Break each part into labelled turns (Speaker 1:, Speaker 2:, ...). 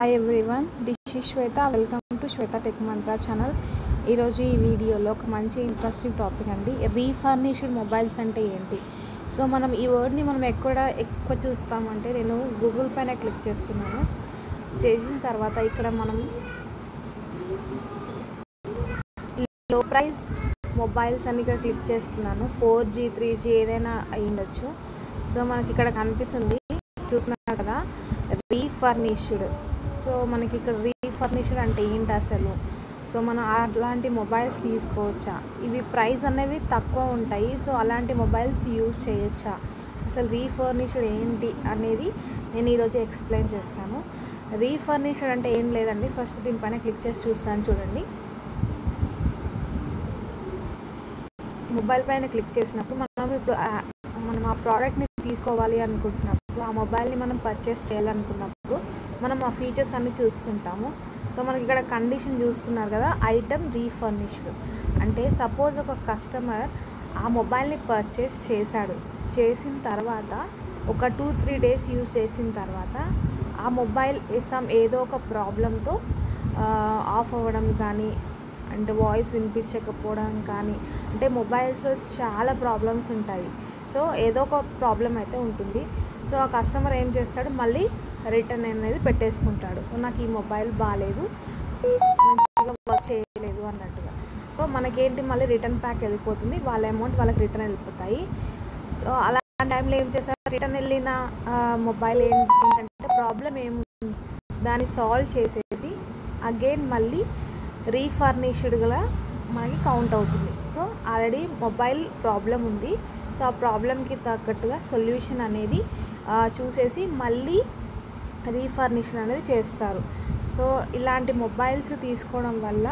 Speaker 1: Hi everyone, this is Shweta. Welcome to Shweta tech Mantra channel. ఈరోజు ఈ వీడియోలో ఒక మంచి ఇంట్రెస్టింగ్ టాపిక్ అండి, రీఫర్నిష్డ్ మొబైల్స్ అంటే ఏంటి. సో మనం ఈ వర్డ్ని ఎక్కువ చూస్తామంటే నేను గూగుల్ పైన క్లిక్ చేస్తున్నాను. చేసిన తర్వాత ఇక్కడ మనం లో ప్రైస్ మొబైల్స్ అని ఇక్కడ క్లిక్ చేస్తున్నాను. 4G 3G ఏదైనా అయ్యిండొచ్చు. సో మనకి ఇక్కడ కనిపిస్తుంది, చూస్తున్నారు కదా, రీఫర్నిష్డ్. సో మనకి ఇక్కడ రీఫర్నిష్డ్ అంటే ఏంటి అసలు, సో మనం అలాంటి మొబైల్స్ తీసుకోవచ్చా, ఇవి ప్రైస్ అనేవి తక్కువ ఉంటాయి, సో అలాంటి మొబైల్స్ యూజ్ చేయొచ్చా, అసలు రీఫర్నిష్డ్ ఏంటి అనేది నేను ఈరోజు ఎక్స్ప్లెయిన్ చేస్తాను. రీఫర్నిష్డ్ అంటే ఏం లేదండి, ఫస్ట్ దీనిపైన క్లిక్ చేసి చూస్తాను చూడండి. మొబైల్ పైన క్లిక్ చేసినప్పుడు మనం ఆ ప్రోడక్ట్ని తీసుకోవాలి అనుకుంటున్నప్పుడు, ఆ మొబైల్ని మనం పర్చేస్ చేయాలనుకున్నప్పుడు మనం ఆ ఫీచర్స్ అన్నీ చూస్తుంటాము. సో మనకి ఇక్కడ కండిషన్ చూస్తున్నారు కదా, ఐటమ్ రీఫర్నిష్డ్ అంటే సపోజ్ ఒక కస్టమర్ ఆ మొబైల్ని పర్చేస్ చేసిన తర్వాత ఒక 2-3 డేస్ యూజ్ చేసిన తర్వాత ఆ మొబైల్ ఏదో ఒక ప్రాబ్లంతో ఆఫ్ అవ్వడం కానీ, అంటే వాయిస్ వినిపించకపోవడం కానీ, అంటే మొబైల్స్లో చాలా ప్రాబ్లమ్స్ ఉంటాయి. సో ఏదో ఒక ప్రాబ్లం అయితే ఉంటుంది. సో ఆ కస్టమర్ ఏం చేస్తాడు, మళ్ళీ రిటర్న్ అనేది పెట్టేసుకుంటాడు. సో నాకు ఈ మొబైల్ బాగాలేదు, మంచిగా వర్క్ చేయలేదు అన్నట్టుగా. సో మనకేంటి, మళ్ళీ రిటర్న్ ప్యాక్ వెళ్ళిపోతుంది, వాళ్ళ అమౌంట్ వాళ్ళకి రిటర్న్ వెళ్ళిపోతాయి. సో అలాంటి టైంలో ఏం చేస్తారు, రిటర్న్ వెళ్ళిన మొబైల్ ఏంటంటే ప్రాబ్లం ఏముంది దాన్ని సాల్వ్ చేసేసి అగైన్ మళ్ళీ రీఫర్నిష్డ్గా మనకి కౌంట్ అవుతుంది. సో ఆల్రెడీ మొబైల్ ప్రాబ్లం ఉంది, సో ఆ ప్రాబ్లంకి తగ్గట్టుగా సొల్యూషన్ అనేది చూసేసి మళ్ళీ రీఫర్నిష్డ్ అనేది చేస్తారు. సో ఇలాంటి మొబైల్స్ తీసుకోవడం వల్ల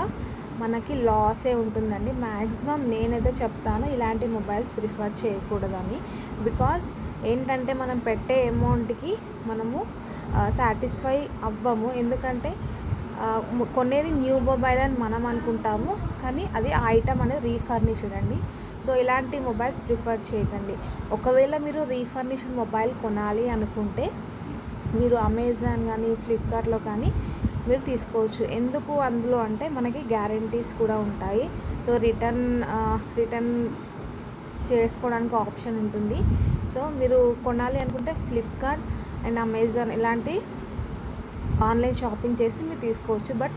Speaker 1: మనకి లాసే ఉంటుందండి. మ్యాక్సిమం నేనైతే చెప్తాను ఇలాంటి మొబైల్స్ ప్రిఫర్ చేయకూడదని. బికాస్ ఏంటంటే మనం పెట్టే అమౌంట్కి మనము సాటిస్ఫై అవ్వము. ఎందుకంటే కొనేది న్యూ మొబైల్ అని మనం అనుకుంటాము, కానీ అది ఆ ఐటమ్ అనేది రీఫర్నిష్డ్ అండి. సో ఇలాంటి మొబైల్స్ ప్రిఫర్ చేయకండి. ఒకవేళ మీరు రీఫర్నిష్డ్ మొబైల్ కొనాలి అనుకుంటే మీరు అమెజాన్ కానీ ఫ్లిప్కార్ట్లో కానీ మీరు తీసుకోవచ్చు. ఎందుకు అందులో అంటే మనకి గ్యారంటీస్ కూడా ఉంటాయి. సో రిటర్న్ చేసుకోవడానికి ఆప్షన్ ఉంటుంది. సో మీరు కొనాలి అనుకుంటే ఫ్లిప్కార్ట్ అండ్ అమెజాన్ ఇలాంటి ఆన్లైన్ షాపింగ్ చేసి మీరు తీసుకోవచ్చు. బట్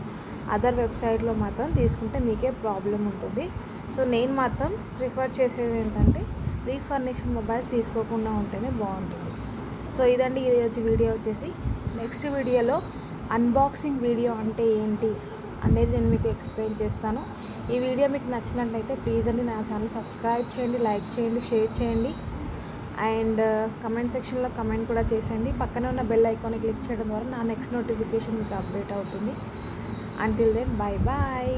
Speaker 1: అదర్ వెబ్సైట్లో మాత్రం తీసుకుంటే మీకే ప్రాబ్లం ఉంటుంది. సో నేను మాత్రం ప్రిఫర్ చేసేది ఏంటంటే రీఫర్నిష్డ్ మొబైల్స్ తీసుకోకుండా ఉంటేనే బాగుంటుంది. సో ఇదండి ఈరోజు వీడియో వచ్చేసి. నెక్స్ట్ వీడియోలో అన్బాక్సింగ్ వీడియో అంటే ఏంటి అనేది నేను మీకు ఎక్స్ప్లెయిన్ చేస్తాను. ఈ వీడియో మీకు నచ్చినట్లయితే ప్లీజ్ అండి నా ఛానల్ సబ్స్క్రైబ్ చేయండి, లైక్ చేయండి, షేర్ చేయండి అండ్ కమెంట్ సెక్షన్లో కమెంట్ కూడా చేసేయండి. పక్కనే ఉన్న బెల్ ఐకాన్ని క్లిక్ చేయడం ద్వారా నా నెక్స్ట్ నోటిఫికేషన్ మీకు అప్డేట్ అవుతుంది. Until then, bye bye.